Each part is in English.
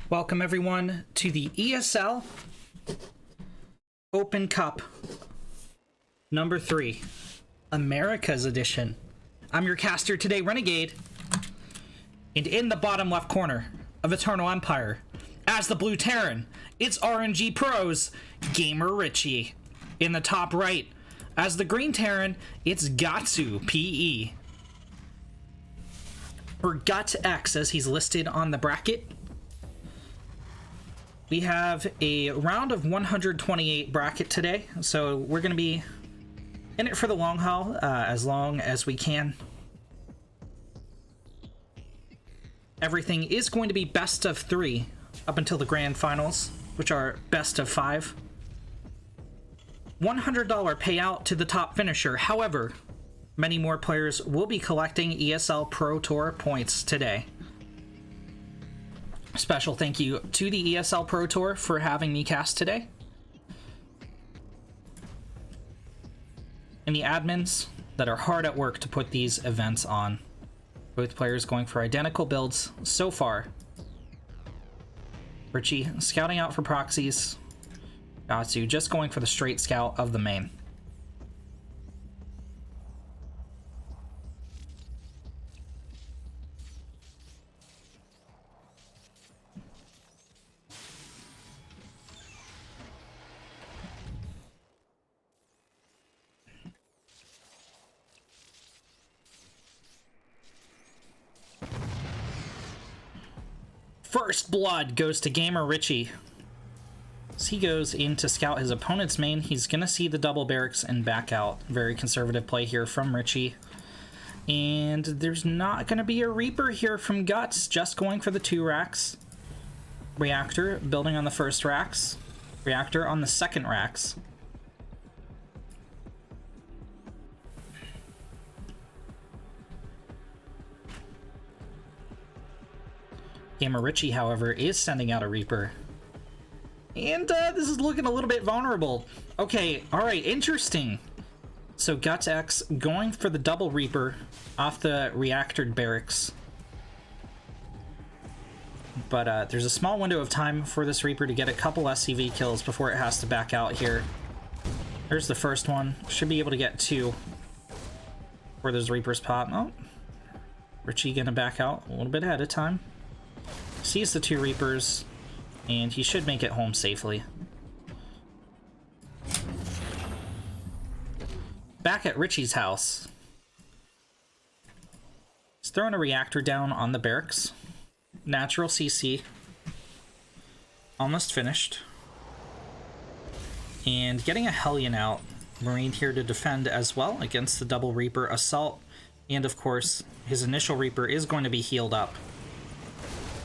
Welcome everyone to the ESL Open Cup number 3, America's edition. I'm your caster today, Renegade, and in the bottom left corner of Eternal Empire, as the Blue Terran, it's RNG Pros, Gamer Richy. In the top right, as the Green Terran, it's GatzuPE. For GatzuX, as he's listed on the bracket, we have a round of 128 bracket today, so we're going to be in it for the long haul, as long as we can. Everything is going to be best of 3 up until the grand finals, which are best of 5. $100 payout to the top finisher. However, many more players will be collecting ESL Pro Tour points today. Special thank you to the ESL Pro Tour for having me cast today. And the admins that are hard at work to put these events on. Both players going for identical builds so far. Richy scouting out for proxies. Gatsu just going for the straight scout of the main. First blood goes to Gamer Richy. As he goes in to scout his opponent's main, he's going to see the double barracks and back out. Very conservative play here from Richy. And there's not going to be a Reaper here from Guts, just going for the 2 racks. Reactor building on the first racks. Reactor on the second racks. Gamer Richy, however, is sending out a Reaper. And this is looking a little bit vulnerable. Okay, alright, interesting. So GatzuX going for the double Reaper off the reactored barracks. But there's a small window of time for this Reaper to get a couple SCV kills before it has to back out here. There's the first one. Should be able to get 2 where those Reapers pop. Oh, Richy gonna back out a little bit ahead of time. Sees the 2 Reapers, and he should make it home safely. Back at Richy's house. He's throwing a reactor down on the barracks. Natural CC. Almost finished. And getting a Hellion out. Marine here to defend as well against the double Reaper assault. And of course, his initial Reaper is going to be healed up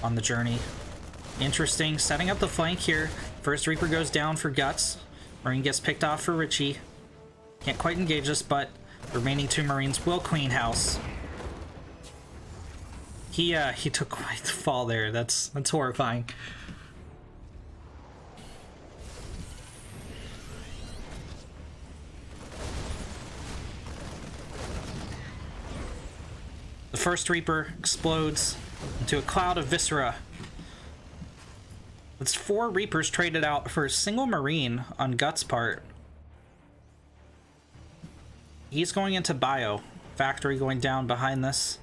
on the journey. Interesting, setting up the flank here. First Reaper goes down for Guts. Marine gets picked off for Richy. Can't quite engage us, but the remaining 2 Marines will clean house. He took quite the fall there. That's horrifying. The first Reaper explodes into a cloud of viscera. It's 4 Reapers traded out for a single Marine on Guts' part. He's going into bio. Factory going down behind this.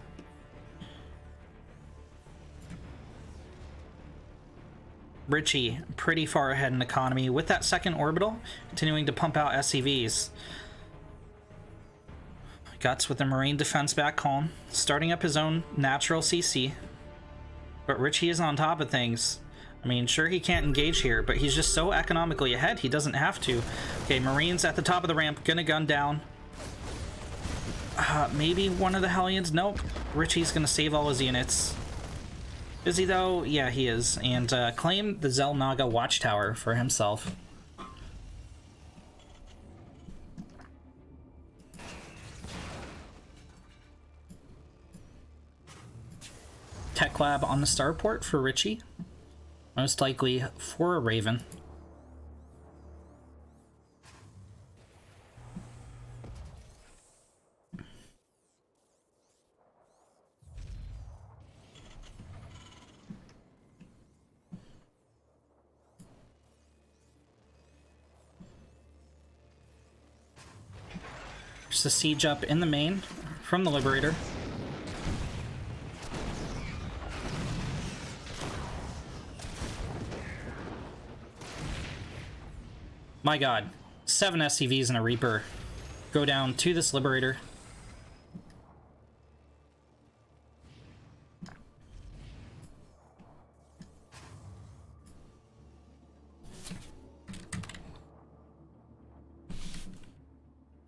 Richy pretty far ahead in economy with that second orbital, continuing to pump out SCVs. Guts with the Marine defense back home, starting up his own natural CC. But Richy is on top of things. I mean, sure, he can't engage here, but he's just so economically ahead, he doesn't have to. Okay, Marines at the top of the ramp, gonna gun down. Maybe one of the Hellions? Nope. Richy's gonna save all his units. Is he, though? Yeah, he is. And claim the Zelnaga Watchtower for himself. Tech lab on the starport for Richy. Most likely for a Raven. There's a siege up in the main from the Liberator. My god, 7 SCVs and a Reaper go down to this Liberator.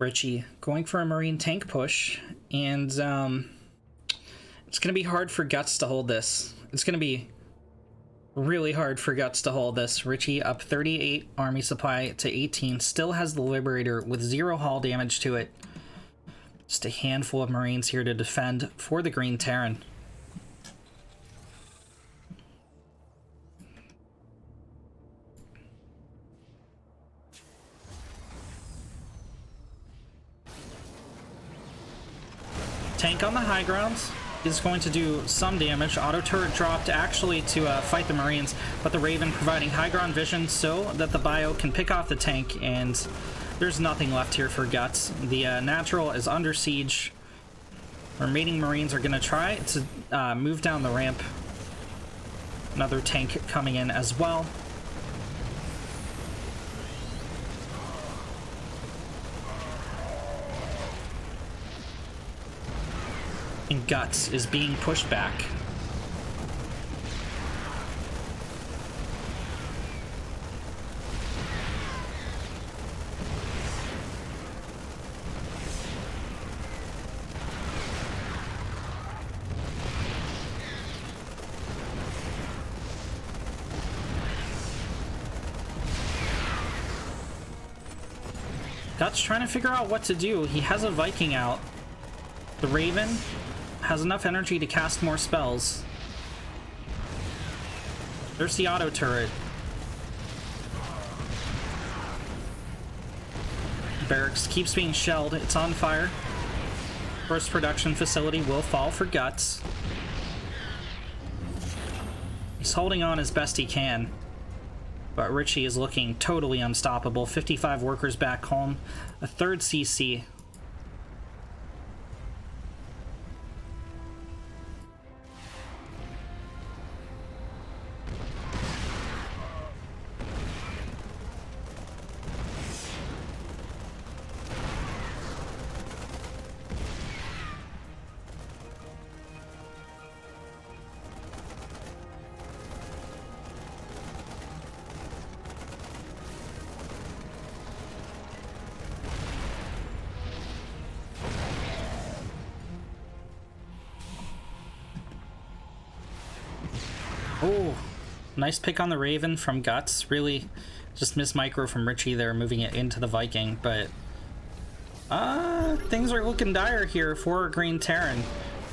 Richy going for a Marine tank push, and it's going to be hard for Guts to hold this. It's going to be really hard for Guts to hold this. Richy up 38 army supply to 18, still has the Liberator with 0 hull damage to it. Just a handful of Marines here to defend for the Green Terran. Tank on the high ground is going to do some damage. Auto turret dropped actually to fight the Marines, but the Raven providing high ground vision so that the bio can pick off the tank, and there's nothing left here for Guts. The natural is under siege. Remaining Marines are going to try to move down the ramp. Another tank coming in as well. And Guts is being pushed back. Guts trying to figure out what to do. He has a Viking out. The Raven has enough energy to cast more spells. There's the auto turret. Barracks keeps being shelled. It's on fire. First production facility will fall for Guts. He's holding on as best he can, but Richy is looking totally unstoppable. 55 workers back home. A third CC. Oh, nice pick on the Raven from Guts. Really just missed micro from Richy there, moving it into the Viking, but things are looking dire here for Green Terran.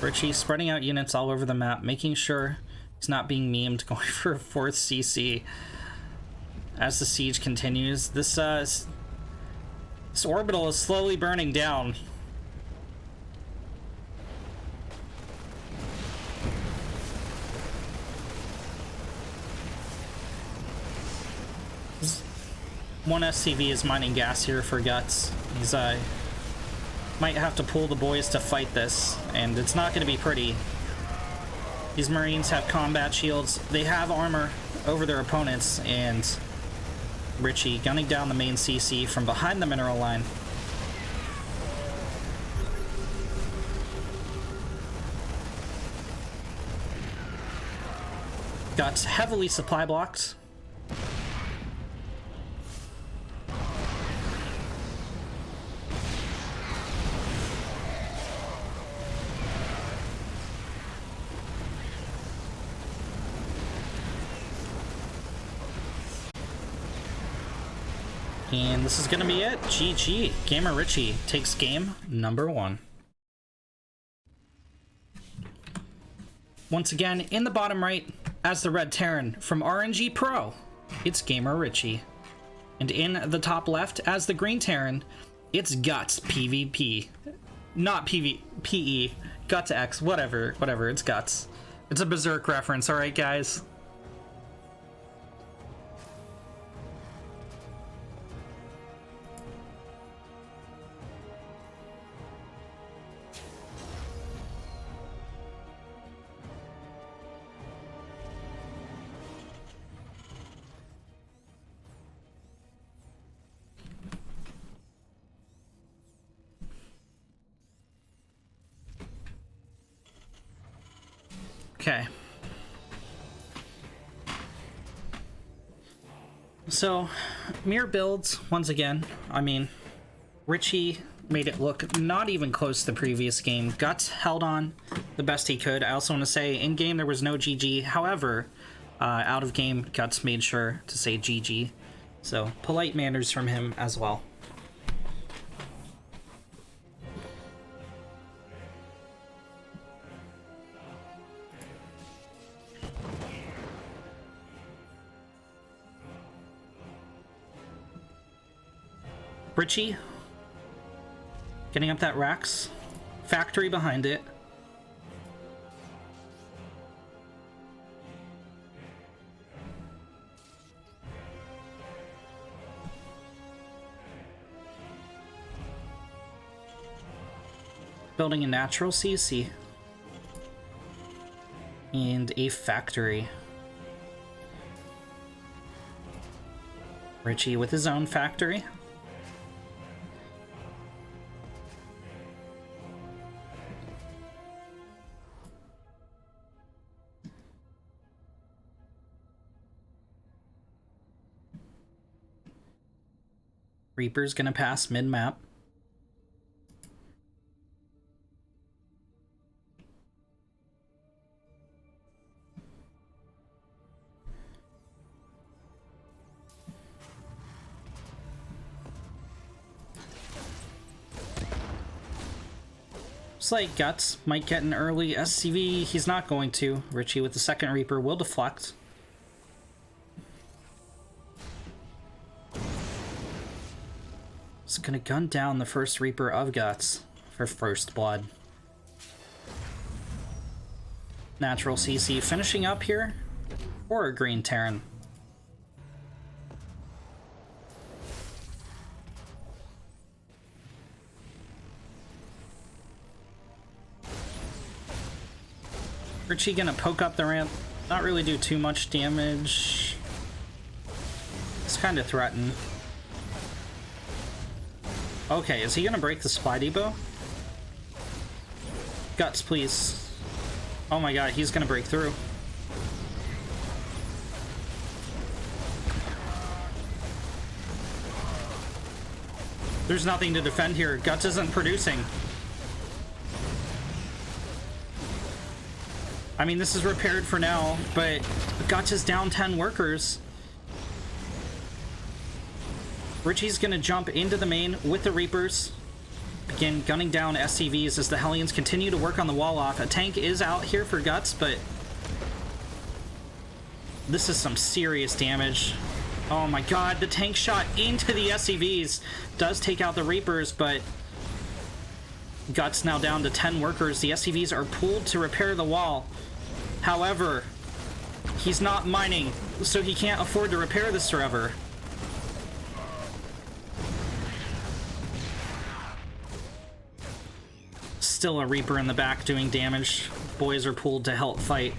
Richy spreading out units all over the map, making sure he's not being memed, going for a 4th CC. As the siege continues, this orbital is slowly burning down. One SCV is mining gas here for Guts. He's might have to pull the boys to fight this, and it's not going to be pretty. These Marines have combat shields. They have armor over their opponents, and Richy gunning down the main CC from behind the mineral line. Guts heavily supply blocked. And this is going to be it. GG. Gamer Richy takes game number 1. Once again, in the bottom right, as the Red Terran from RNG Pro, it's Gamer Richy. And in the top left, as the Green Terran, it's Guts PvP. Not PvPE. Guts X. Whatever. It's Guts. It's a Berserk reference, alright, guys? Okay. So, mirror builds, once again. I mean, Richy made it look not even close to the previous game. Guts held on the best he could. I also want to say, in-game there was no GG. However, out of game, Guts made sure to say GG. So, polite manners from him as well. Richy getting up that Rax. Factory behind it. Building a natural CC. And a factory. Richy with his own factory. Reaper's gonna pass mid-map. Looks like Guts might get an early SCV. He's not going to. Richy with the second Reaper will deflect. It's gonna gun down the first Reaper of Guts for first blood. Natural CC finishing up here, or a green Terran. Richy gonna poke up the ramp, not really do too much damage. It's kind of threatened. Okay, is he gonna break the supply depot? Guts, please. Oh my god, he's gonna break through. There's nothing to defend here. Guts isn't producing. I mean, this is repaired for now, but Guts is down 10 workers. Richy's gonna jump into the main with the Reapers. Begin gunning down SCVs as the Hellions continue to work on the wall off. A tank is out here for Guts, but this is some serious damage. Oh my god, the tank shot into the SCVs does take out the Reapers, but Guts now down to 10 workers. The SCVs are pulled to repair the wall. However, he's not mining, so he can't afford to repair this forever. Still a Reaper in the back doing damage. Boys are pulled to help fight.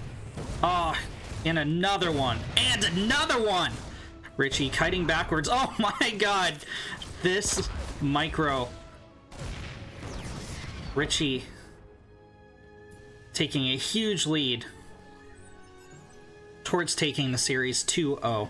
Ah, oh, and another one. And another one! Richy kiting backwards. Oh my god! This micro. Richy taking a huge lead towards taking the series 2-0.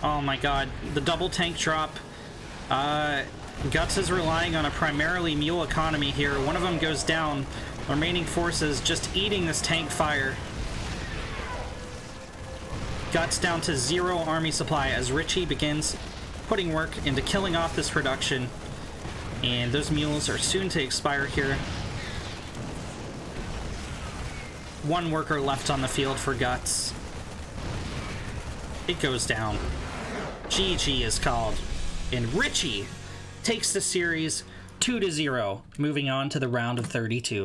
Oh my god, the double tank drop. Guts is relying on a primarily mule economy here. One of them goes down. Remaining forces just eating this tank fire. Guts down to 0 army supply as Richy begins putting work into killing off this production. And those mules are soon to expire here. One worker left on the field for Guts. It goes down. GG is called. And Richy takes the series 2-0, moving on to the round of 32.